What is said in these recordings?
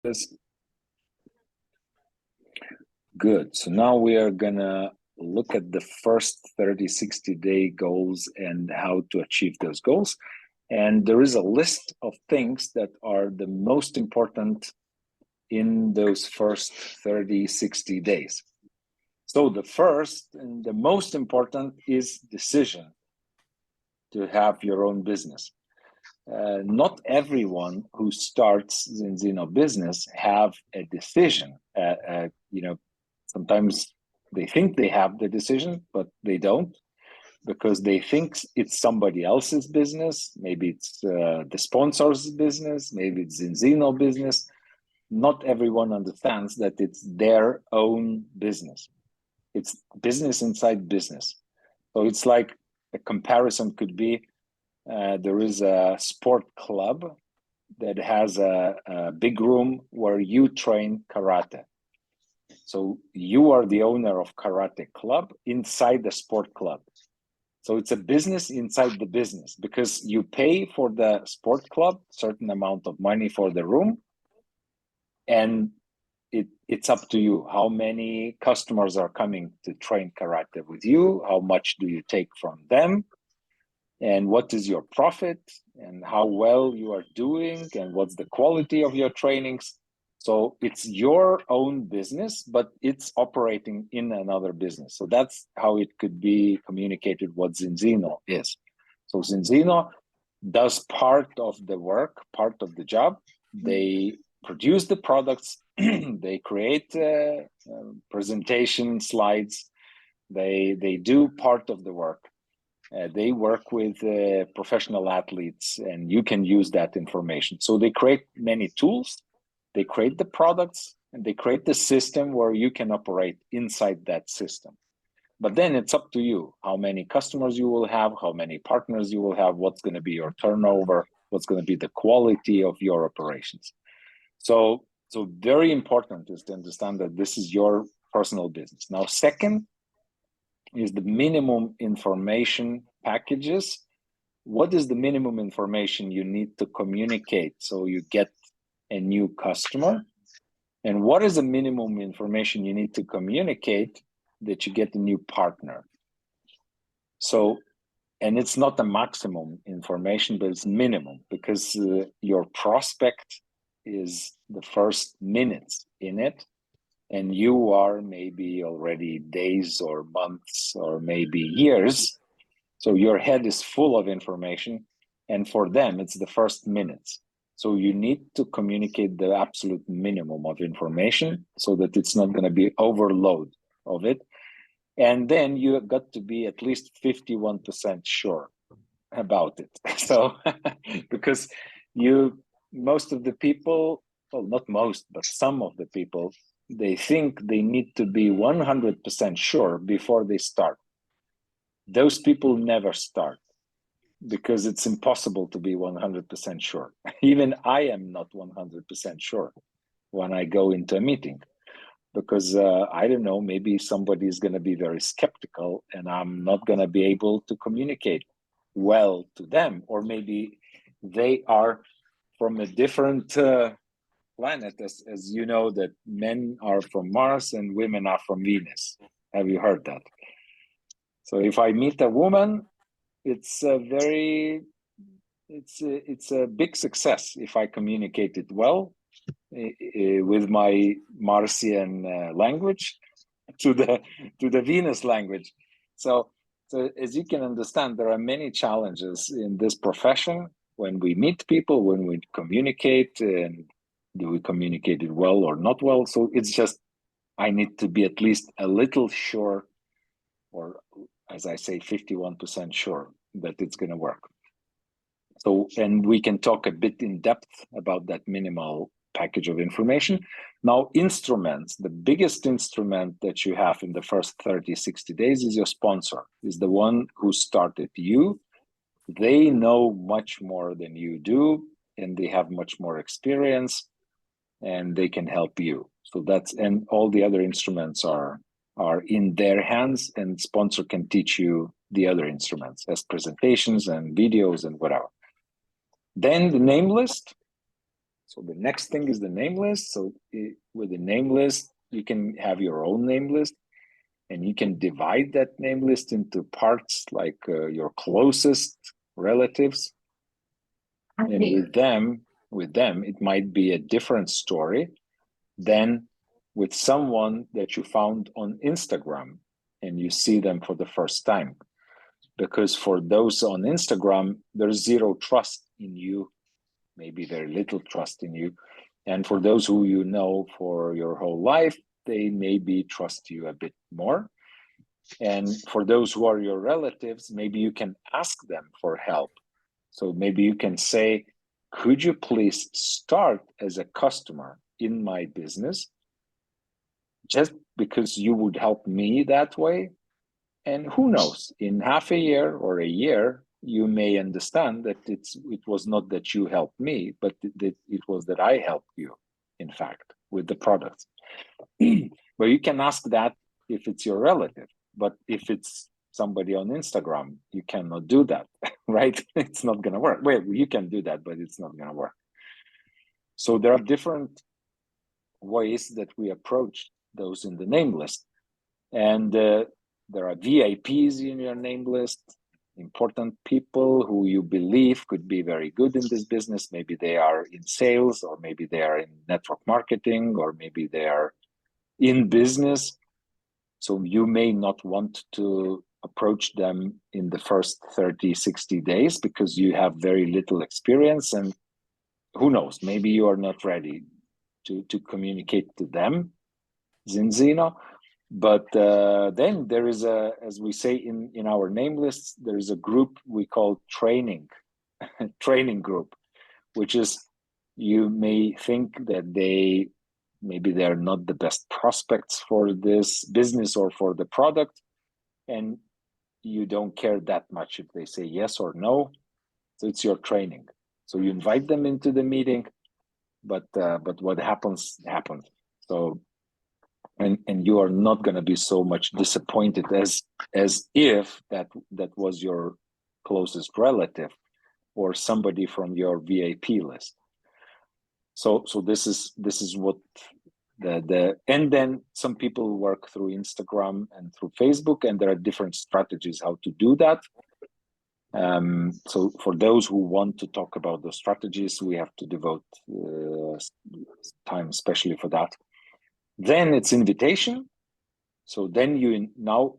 This good. So now we are gonna look at the first 30-60 day goals and how to achieve those goals. And there is a list of things that are the most important in those first 30-60 days. So the first and the most important is decision to have your own business. Not everyone who starts Zinzino business have a decision. Sometimes they think they have the decision, but they don't, because they think it's somebody else's business. Maybe it's the sponsor's business, maybe it's Zinzino business. Not everyone understands that it's their own business. It's business inside business. So it's like a comparison could be, there is a sport club that has a big room where you train karate. So you are the owner of karate club inside the sport club. So it's a business inside the business, because you pay for the sport club certain amount of money for the room, and it's up to you how many customers are coming to train karate with you, how much do you take from them, and what is your profit, and how well you are doing, and what's the quality of your trainings. So it's your own business, but it's operating in another business. So that's how it could be communicated what Zinzino is. So Zinzino does part of the work, part of the job. They produce the products, they create presentation slides, they do part of the work. They work with professional athletes, and you can use that information. So they create many tools, they create the products, and they create the system where you can operate inside that system. But then it's up to you how many customers you will have, how many partners you will have, what's going to be your turnover, what's going to be the quality of your operations. So very important is to understand that this is your personal business. Now, second is the minimum information packages. What is the minimum information you need to communicate so you get a new customer? And what is the minimum information you need to communicate that you get a new partner? So, and it's not the maximum information, but it's minimum, because your prospect is the first minutes in it, and you are maybe already days or months or maybe years. So your head is full of information, and for them, it's the first minutes. So you need to communicate the absolute minimum of information so that it's not going to be overload of it. And then you got to be at least 51% sure about it. So, because most of the people, well, not most, but some of the people, they think they need to be 100% sure before they start. Those people never start, because it's impossible to be 100% sure. Even I am not 100% sure when I go into a meeting, because I don't know, maybe somebody is going to be very skeptical and I'm not going to be able to communicate well to them, or maybe they are from a different planet, as you know, that men are from Mars and women are from Venus. Have you heard that? So if I meet a woman, it's a big success if I communicate it well with my Martian language to the Venus language. So as you can understand, there are many challenges in this profession when we meet people, when we communicate, and do we communicate it well or not well. So it's just, I need to be at least a little sure, or as I say, 51% sure that it's going to work. So, and we can talk a bit in depth about that minimal package of information. Now, instruments, the biggest instrument that you have in the first 30-60 days is your sponsor, is the one who started you. They know much more than you do, and they have much more experience, and they can help you. So that's, and all the other instruments are in their hands, and sponsor can teach you the other instruments as presentations and videos and whatever. Then the name list. So the next thing is the name list. So with the name list, you can have your own name list, and you can divide that name list into parts like your closest relatives. And with them, it might be a different story than with someone that you found on Instagram and you see them for the first time. Because for those on Instagram, there's zero trust in you, maybe very little trust in you. And for those who you know for your whole life, they maybe trust you a bit more. And for those who are your relatives, maybe you can ask them for help. So maybe you can say, could you please start as a customer in my business? Just because you would help me that way. And who knows, in half a year or a year, you may understand that it was not that you helped me, but that it was that I helped you, in fact, with the products. But you can ask that if it's your relative. But if it's somebody on Instagram, you cannot do that, right? It's not going to work. Well, you can do that, but it's not going to work. So there are different ways that we approach those in the name list. And there are VIPs in your name list, important people who you believe could be very good in this business. Maybe they are in sales, or maybe they are in network marketing, or maybe they are in business. So you may not want to approach them in the first 30, 60 days because you have very little experience. And who knows, maybe you are not ready to communicate to them, Zinzino. But then there is as we say in our name lists, there is a group we call training group, which is, you may think that maybe they're not the best prospects for this business or for the product, and you don't care that much if they say yes or no. So it's your training. So you invite them into the meeting, but what happens. So and you are not going to be so much disappointed as if that was your closest relative or somebody from your VIP list. So this is what and then some people work through Instagram and through Facebook, and there are different strategies how to do that. So for those who want to talk about the strategies, we have to devote time especially for that. Then it's invitation. So then now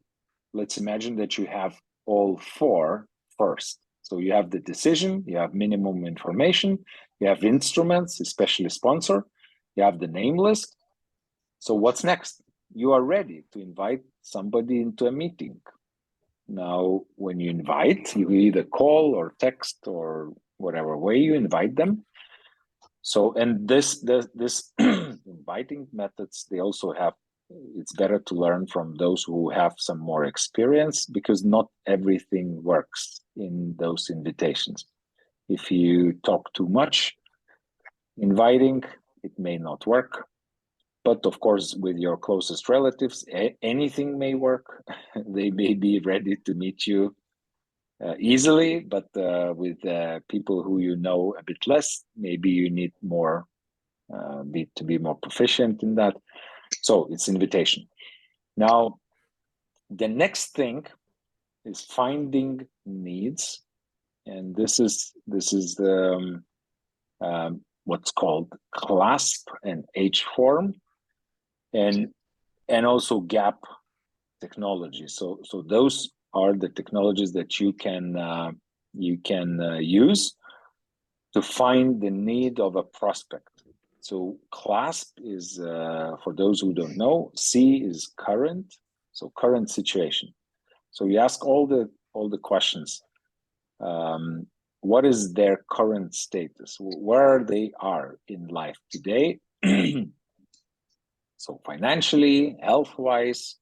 let's imagine that you have all four first. So you have the decision, you have minimum information, you have instruments, especially sponsor, you have the name list. So what's next? You are ready to invite somebody into a meeting. Now, when you invite, you either call or text or whatever way you invite them. So, and this inviting methods, they also have, it's better to learn from those who have some more experience, because not everything works in those invitations. If you talk too much inviting, it may not work. But of course, with your closest relatives, anything may work. They may be ready to meet you easily, but with people who you know a bit less, maybe you need more to be more proficient in that. So it's invitation. Now, the next thing is finding needs, and this is what's called CLASP and H form, and also GAP technology. So those are the technologies that you can use to find the need of a prospect. So CLASP is, for those who don't know, C is current, so current situation. So you ask all the questions. What is their current status? Where they are in life today? So financially, health-wise,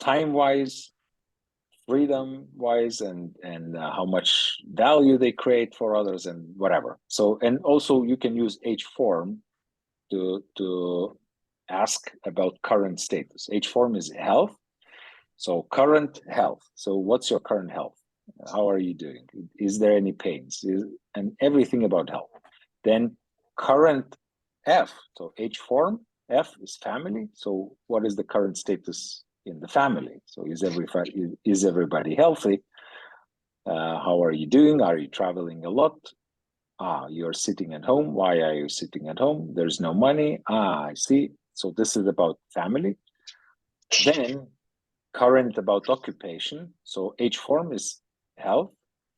time-wise, freedom-wise, and how much value they create for others, and whatever. So, and also you can use H form to ask about current status. H form is health. So current health. So what's your current health? How are you doing? Is there any pains? And everything about health. Then current F, so H form, F is family. So what is the current status in the family? So is everybody healthy? How are you doing? Are you traveling a lot? You're sitting at home. Why are you sitting at home? There's no money. I see. So this is about family. Then current about occupation. So H form is health,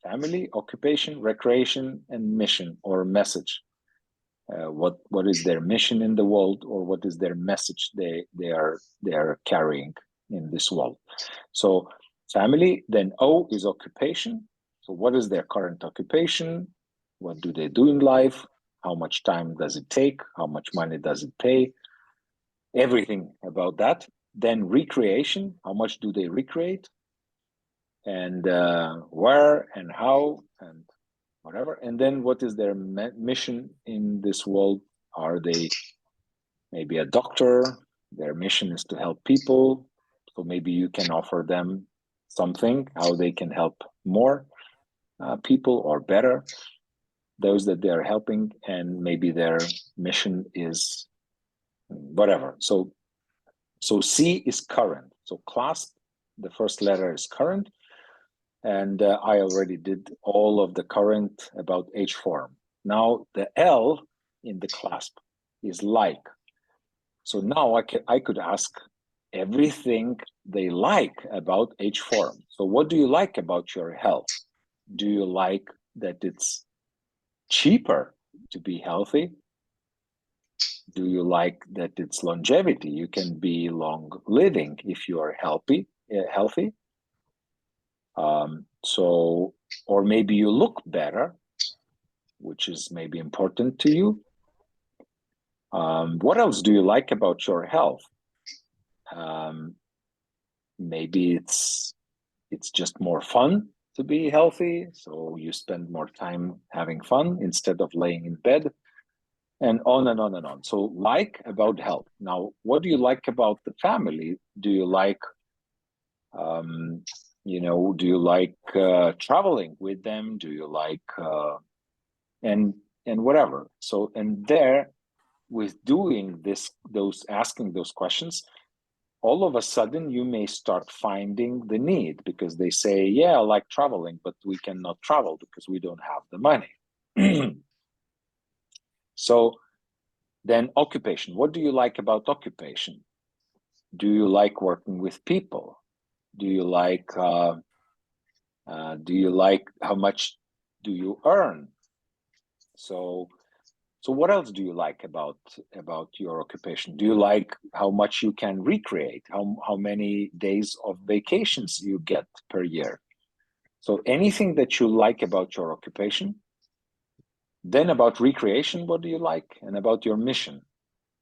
family, occupation, recreation, and mission or message. What is their mission in the world, or what is their message they are carrying in this world? So family. Then O is occupation. So what is their current occupation? What do they do in life? How much time does it take? How much money does it pay? Everything about that. Then recreation. How much do they recreate? And where and how and whatever. And then what is their mission in this world? Are they maybe a doctor? Their mission is to help people. So maybe you can offer them something, how they can help more people or better those that they are helping. And maybe their mission is whatever. So C is current. So clasp, the first letter is current. And I already did all of the current about H form. Now the L in the clasp is like. So now I could ask everything they like about H form. So what do you like about your health? Do you like that it's cheaper to be healthy? Do you like that it's longevity? You can be long living if you are healthy. So, or maybe you look better, which is maybe important to you. What else do you like about your health? Maybe it's just more fun to be healthy, so you spend more time having fun instead of laying in bed, and on and on and on. So like about health. Now, what do you like about the family? Do you like do you like traveling with them? Do you like and whatever? So, and there, with doing asking those questions, all of a sudden you may start finding the need, because they say, yeah, I like traveling, but we cannot travel because we don't have the money. So then occupation. What do you like about occupation? Do you like working with people? Do you like how much do you earn? So what else do you like about your occupation? Do you like how much you can recreate? How many days of vacations you get per year? So anything that you like about your occupation. Then about recreation, what do you like? And about your mission.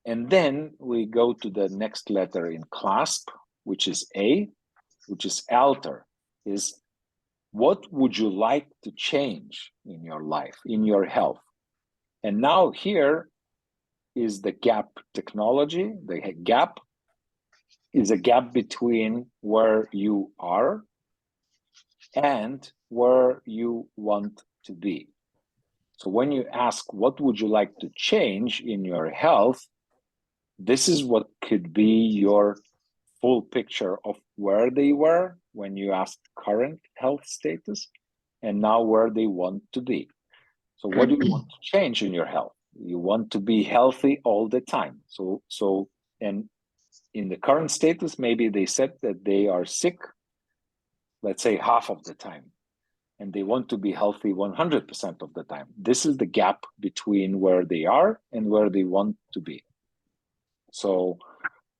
And then we go to the next letter in clasp, which is A, which is alter, is what would you like to change in your life, in your health? And now here is the gap technology. The gap is a gap between where you are and where you want to be. So when you ask, what would you like to change in your health? This is what could be your full picture of where they were when you asked current health status, and now where they want to be. So what do you want to change in your health? You want to be healthy all the time. So and in the current status, maybe they said that they are sick, let's say half of the time, and they want to be healthy 100% of the time. This is the gap between where they are and where they want to be. So,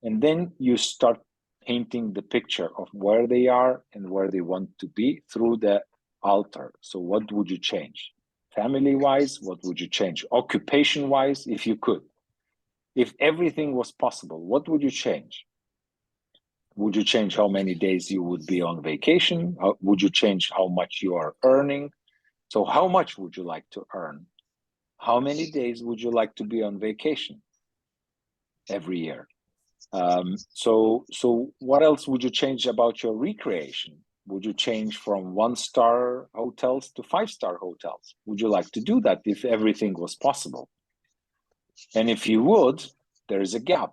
and then you start painting the picture of where they are and where they want to be through the alter. So what would you change? Family-wise, what would you change? Occupation-wise, if you could. If everything was possible, what would you change? Would you change how many days you would be on vacation? Would you change how much you are earning? So how much would you like to earn? How many days would you like to be on vacation every year? So what else would you change about your recreation? Would you change from 1-star hotels to 5-star hotels? Would you like to do that if everything was possible? And if you would, there is a gap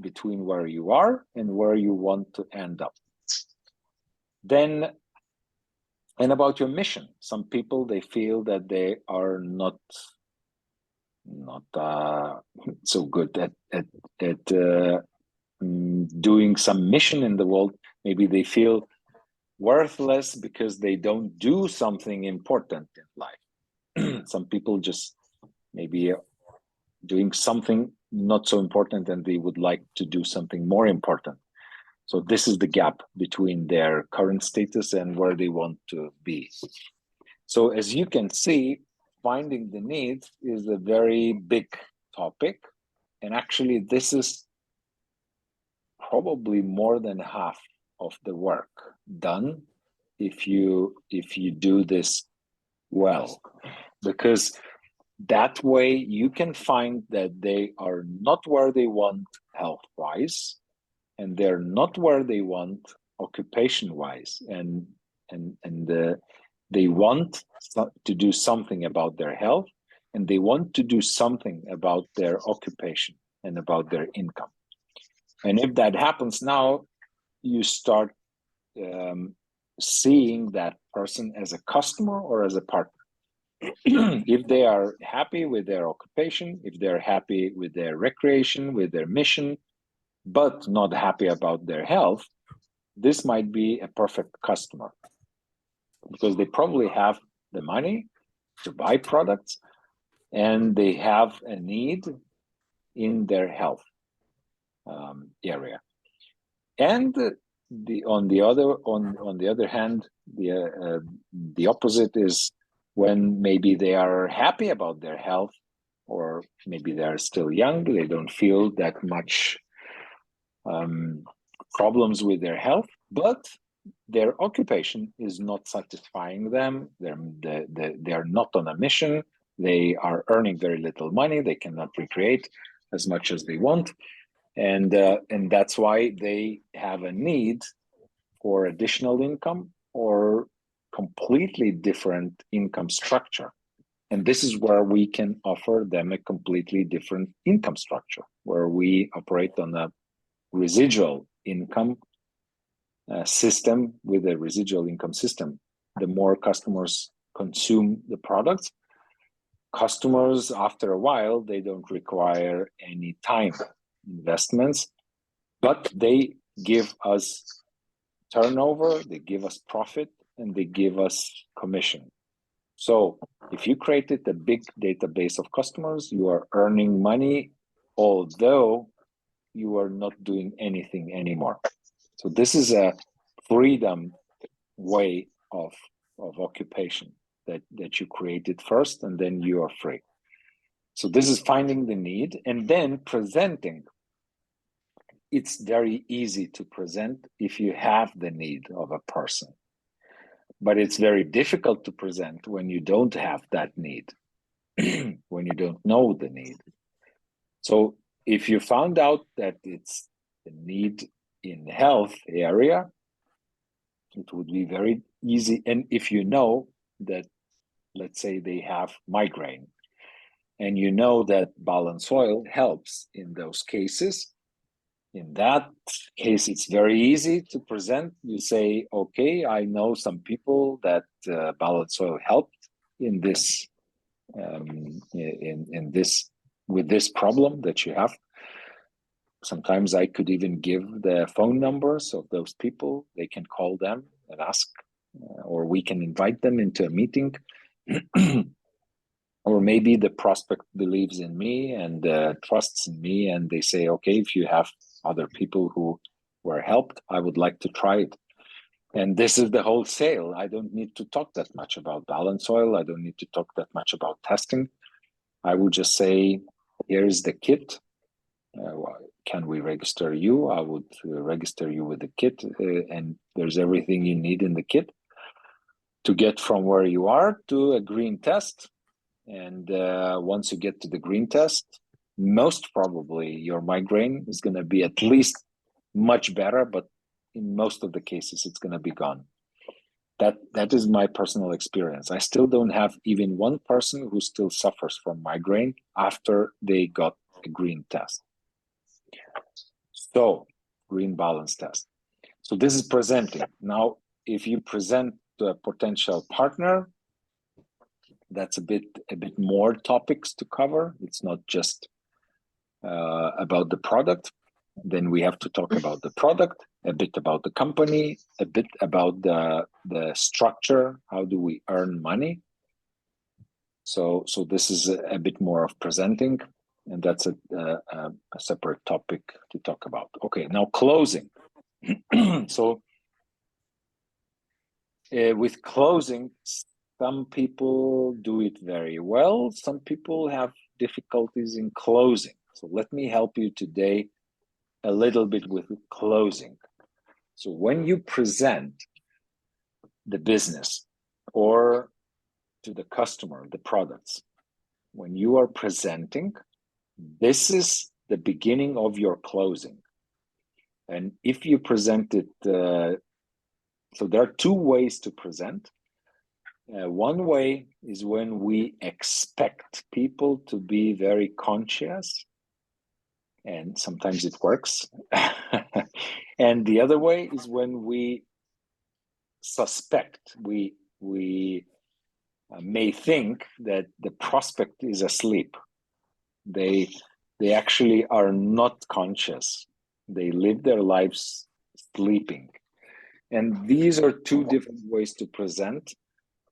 between where you are and where you want to end up. Then, and about your mission, some people, they feel that they are not so good at doing some mission in the world. Maybe they feel worthless because they don't do something important in life. Some people just maybe doing something not so important and they would like to do something more important. So this is the gap between their current status and where they want to be. So as you can see, finding the need is a very big topic. And actually, this is probably more than half of the work done if you do this well, because that way you can find that they are not where they want health-wise, and they're not where they want occupation-wise, and they want to do something about their health, and they want to do something about their occupation and about their income. And if that happens now, you start seeing that person as a customer or as a partner. If they are happy with their occupation, if they're happy with their recreation, with their mission, but not happy about their health, this might be a perfect customer, because they probably have the money to buy products and they have a need in their health area. And on the other hand, the opposite is when maybe they are happy about their health, or maybe they are still young, they don't feel that much problems with their health, but their occupation is not satisfying them. They're not on a mission. They are earning very little money. They cannot recreate as much as they want. And that's why they have a need for additional income or completely different income structure. And this is where we can offer them a completely different income structure, where we operate on a residual income system. With a residual income system, the more customers consume the products, customers, after a while, they don't require any time investments, but they give us turnover, they give us profit, and they give us commission. So if you created a big database of customers, you are earning money, although you are not doing anything anymore. So this is a freedom way of occupation that you created first, and then you are free. So this is finding the need and then presenting. It's very easy to present if you have the need of a person, but it's very difficult to present when you don't have that need, when you don't know the need. So if you found out that it's the need in the health area, it would be very easy. And if you know that, let's say they have migraine, and you know that balanced soil helps in those cases, in that case, it's very easy to present. You say, okay, I know some people that balanced soil helped in this, in this, with this problem that you have. Sometimes I could even give the phone numbers of those people. They can call them and ask, or we can invite them into a meeting. Or maybe the prospect believes in me and trusts in me, and they say, okay, if you have other people who were helped, I would like to try it. And this is the whole sale. I don't need to talk that much about balanced soil. I don't need to talk that much about testing. I would just say, here's the kit. Can we register you? I would register you with the kit, and there's everything you need in the kit to get from where you are to a green test. And once you get to the green test, most probably your migraine is going to be at least much better, but in most of the cases, it's going to be gone. That is my personal experience. I still don't have even one person who still suffers from migraine after they got a green test. So, green balance test. So this is presenting. Now, if you present to a potential partner, that's a bit more topics to cover. It's not just about the product. Then we have to talk about the product, a bit about the company, a bit about the structure. How do we earn money? So this is a bit more of presenting, and that's a separate topic to talk about. Okay, now closing. So with closing, some people do it very well. Some people have difficulties in closing. So let me help you today a little bit with closing. So when you present the business or to the customer, the products, when you are presenting, this is the beginning of your closing. And if you present it, so there are two ways to present. One way is when we expect people to be very conscious, and sometimes it works. And the other way is when we suspect, we may think that the prospect is asleep. They actually are not conscious. They live their lives sleeping. And these are two different ways to present.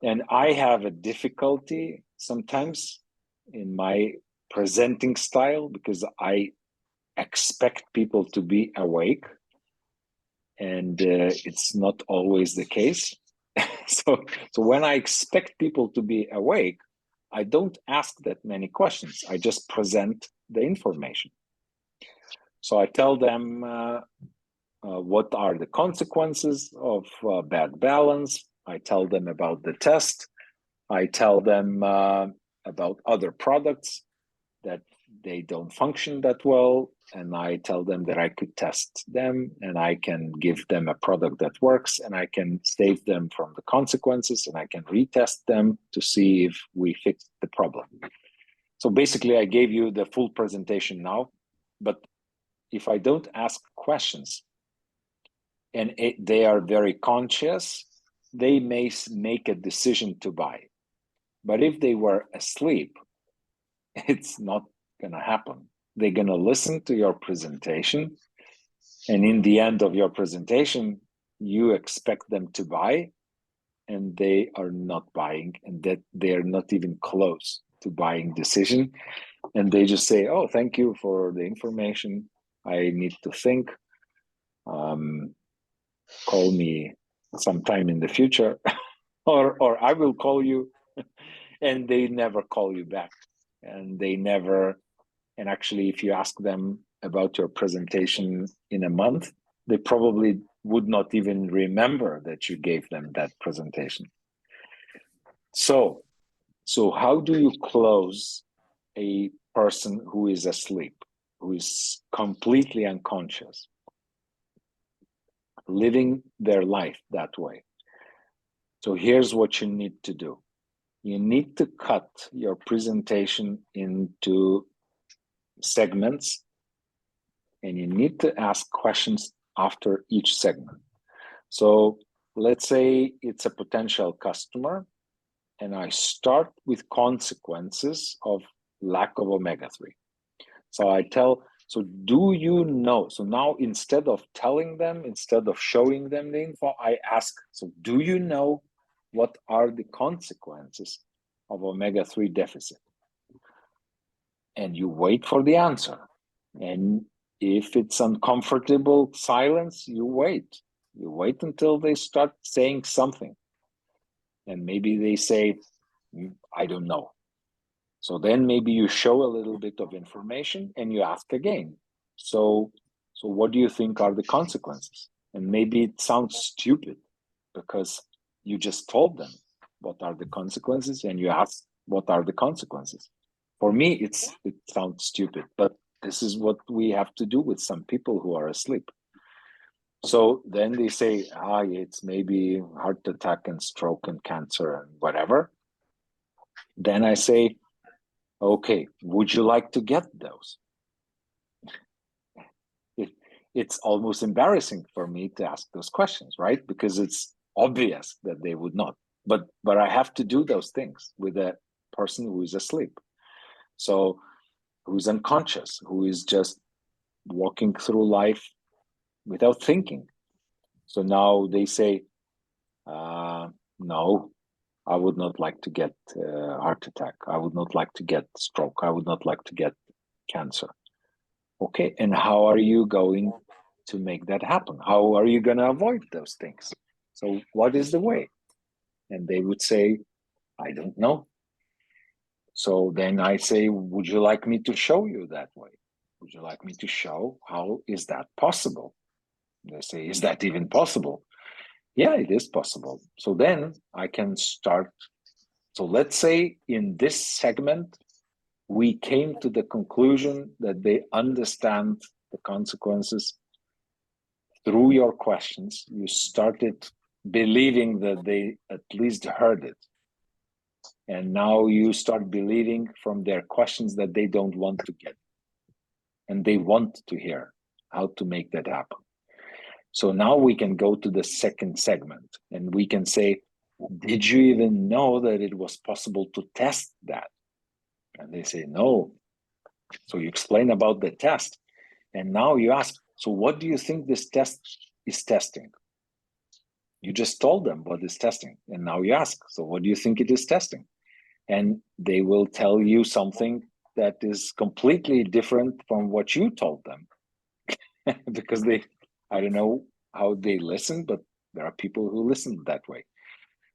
And I have a difficulty sometimes in my presenting style because I expect people to be awake. And it's not always the case. So when I expect people to be awake, I don't ask that many questions. I just present the information. So I tell them what are the consequences of bad balance. I tell them about the test. I tell them about other products that they don't function that well. And I tell them that I could test them and I can give them a product that works and I can save them from the consequences and I can retest them to see if we fix the problem. So basically, I gave you the full presentation now, but if I don't ask questions and they are very conscious, they may make a decision to buy. But if they were asleep, it's not going to happen. They're going to listen to your presentation. And in the end of your presentation, you expect them to buy and they are not buying and that they're not even close to buying decision. And they just say, oh, thank you for the information. I need to think. Call me sometime in the future or I will call you. And they never call you back. And they never, and actually, if you ask them about your presentation in a month, they probably would not even remember that you gave them that presentation. So how do you close a person who is asleep, who is completely unconscious, living their life that way? So here's what you need to do. You need to cut your presentation into segments, and you need to ask questions after each segment. So let's say it's a potential customer, and I start with consequences of lack of omega-3. So I tell, so do you know? So now instead of telling them, instead of showing them the info, I ask, so do you know what are the consequences of omega-3 deficit? And you wait for the answer. And if it's uncomfortable silence, you wait. You wait until they start saying something. And maybe they say, I don't know. So then maybe you show a little bit of information and you ask again. So what do you think are the consequences? And maybe it sounds stupid because you just told them what are the consequences and you ask what are the consequences. For me, it sounds stupid, but this is what we have to do with some people who are asleep. So then they say, it's maybe heart attack and stroke and cancer and whatever. Then I say, okay, would you like to get those? It's almost embarrassing for me to ask those questions, right? Because it's obvious that they would not. But I have to do those things with a person who is asleep. So who's unconscious, who is just walking through life without thinking. So now they say, no, I would not like to get a heart attack. I would not like to get stroke. I would not like to get cancer. Okay, and how are you going to make that happen? How are you going to avoid those things? So what is the way? And they would say, I don't know. So then I say, would you like me to show you that way? Would you like me to show how is that possible? They say, is that even possible? Yeah, it is possible. So then I can start. So let's say in this segment, we came to the conclusion that they understand the consequences through your questions. You started believing that they at least heard it. And now you start believing from their questions that they don't want to get. And they want to hear how to make that happen. So now we can go to the second segment and we can say, did you even know that it was possible to test that? And they say, no. So you explain about the test. And now you ask, so what do you think this test is testing? You just told them what is testing. And now you ask, so what do you think it is testing? And they will tell you something that is completely different from what you told them. Because I don't know how they listen, but there are people who listen that way.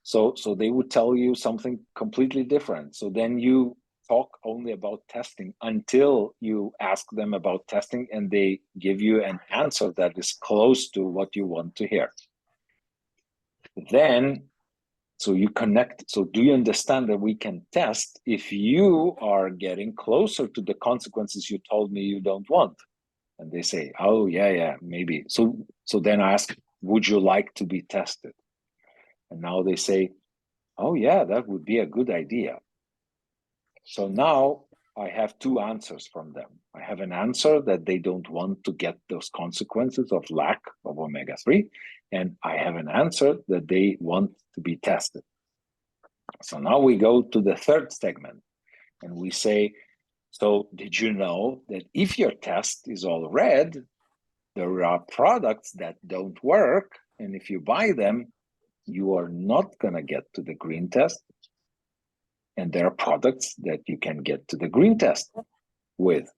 So they would tell you something completely different. So then you talk only about testing until you ask them about testing and they give you an answer that is close to what you want to hear. Then, so you connect. So do you understand that we can test if you are getting closer to the consequences you told me you don't want? And they say, oh, yeah, maybe. So then I ask, would you like to be tested? And now they say, oh, yeah, that would be a good idea. So now I have two answers from them. I have an answer that they don't want to get those consequences of lack of omega-3. And I have an answer that they want to be tested. So now we go to the third segment and we say, so did you know that if your test is all red, there are products that don't work. And if you buy them, you are not going to get to the green test. And there are products that you can get to the green test with.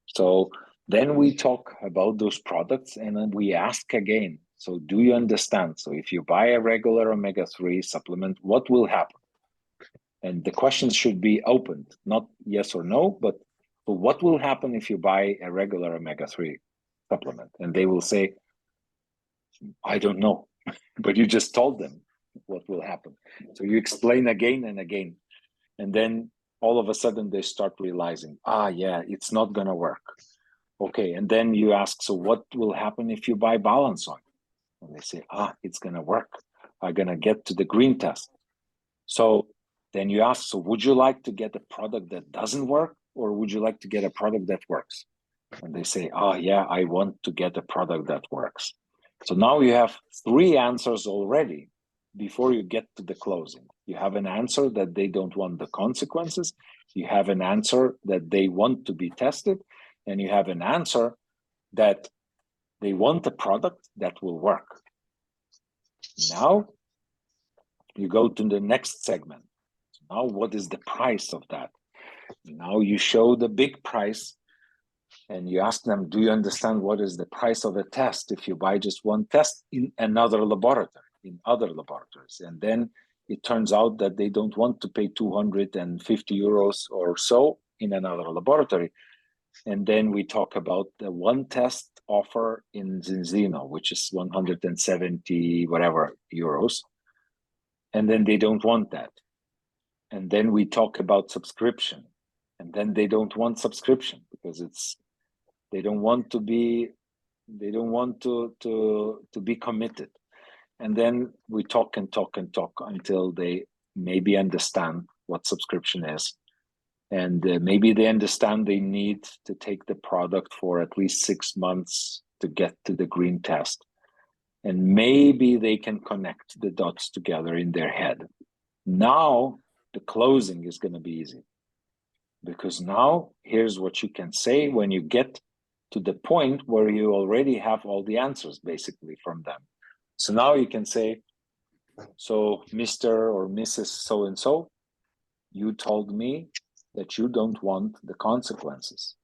So then we talk about those products and then we ask again, so do you understand? So if you buy a regular omega-3 supplement, what will happen? And the questions should be opened, not yes or no, but what will happen if you buy a regular omega-3 supplement? And they will say, I don't know, but you just told them what will happen. So you explain again and again. And then all of a sudden they start realizing, yeah, it's not going to work. Okay, and then you ask, so what will happen if you buy balance oil? And they say, it's going to work. I'm going to get to the green test. So then you ask, so would you like to get a product that doesn't work or would you like to get a product that works? And they say, yeah, I want to get a product that works. So now you have three answers already before you get to the closing. You have an answer that they don't want the consequences. You have an answer that they want to be tested. And you have an answer that they want a product that will work. Now you go to the next segment. Now, what is the price of that? Now you show the big price and you ask them, do you understand what is the price of a test if you buy just one test in another laboratory, in other laboratories? And then it turns out that they don't want to pay 250 euros or so in another laboratory. And then we talk about the one test offer in Zinzino, which is 170 whatever euros. And then they don't want that. And then we talk about subscription. And then they don't want subscription because they don't want to be They don't want to be committed. And then we talk and talk and talk until they maybe understand what subscription is. And maybe they understand they need to take the product for at least 6 months to get to the green test. And maybe they can connect the dots together in their head. Now the closing is going to be easy. Because now here's what you can say when you get to the point where you already have all the answers basically from them. So now you can say, so Mr. or Mrs. So-and-so, you told me that you don't want the consequences.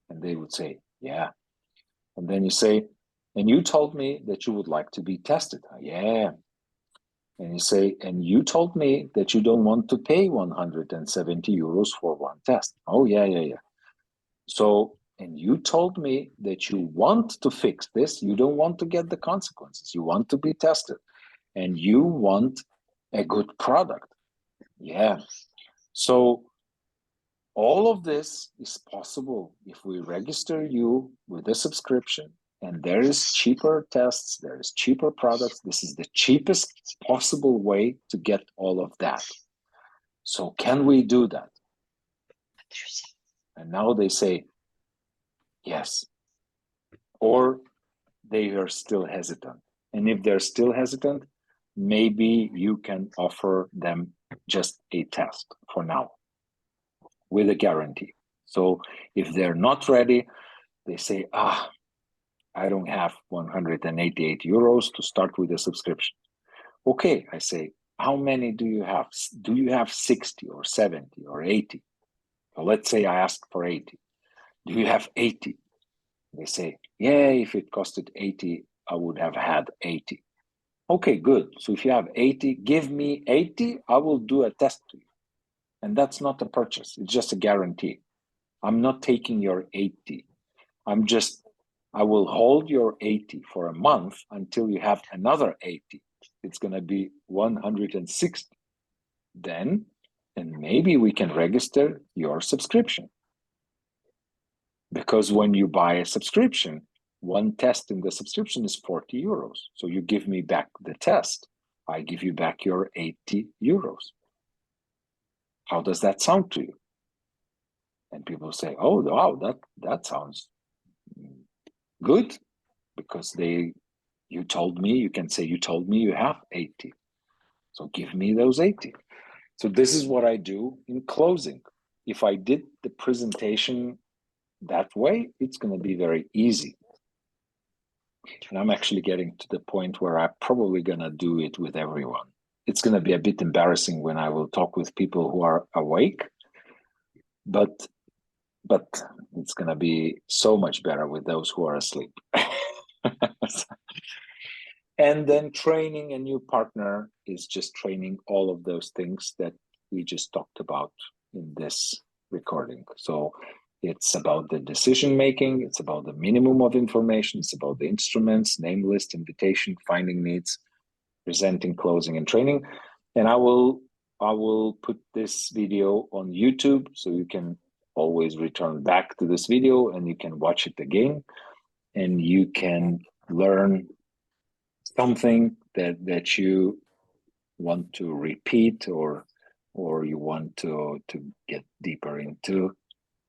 And they would say, yeah. And then you say, and you told me that you would like to be tested. Yeah. And you say, and you told me that you don't want to pay 170 euros for one test. Oh, yeah. So, and you told me that you want to fix this. You don't want to get the consequences. You want to be tested. And you want a good product. Yeah. So all of this is possible if we register you with a subscription, and there is cheaper tests, there is cheaper products. This is the cheapest possible way to get all of that. So can we do that? And now they say yes, or they are still hesitant. And if they're still hesitant, maybe you can offer them just a test for now with a guarantee. So if they're not ready, they say, I don't have 188 euros to start with a subscription. Okay, I say, how many do you have? Do you have 60 or 70 or 80? So let's say I ask for 80. Do you have 80? They say, yeah, if it costed 80, I would have had 80. Okay, good. So if you have 80, give me 80, I will do a test to you. And that's not a purchase, it's just a guarantee. I'm not taking your 80. I will hold your 80 for a month until you have another 80. It's going to be 160. Then, and maybe we can register your subscription. Because when you buy a subscription, one test in the subscription is 40 euros. So you give me back the test, I give you back your 80 euros. How does that sound to you? And people say, oh, wow, that sounds good, because you told me, you can say, you told me you have 80. So give me those 80. So this is what I do in closing. If I did the presentation that way, it's going to be very easy. And I'm actually getting to the point where I'm probably going to do it with everyone. It's going to be a bit embarrassing when I will talk with people who are awake, but it's going to be so much better with those who are asleep. And then training a new partner is just training all of those things that we just talked about in this recording. So it's about the decision making, it's about the minimum of information, it's about the instruments, name list, invitation, finding needs, presenting, closing, and training. And I will put this video on YouTube, so you can always return back to this video and you can watch it again, and you can learn something that you want to repeat, or you want to get deeper into.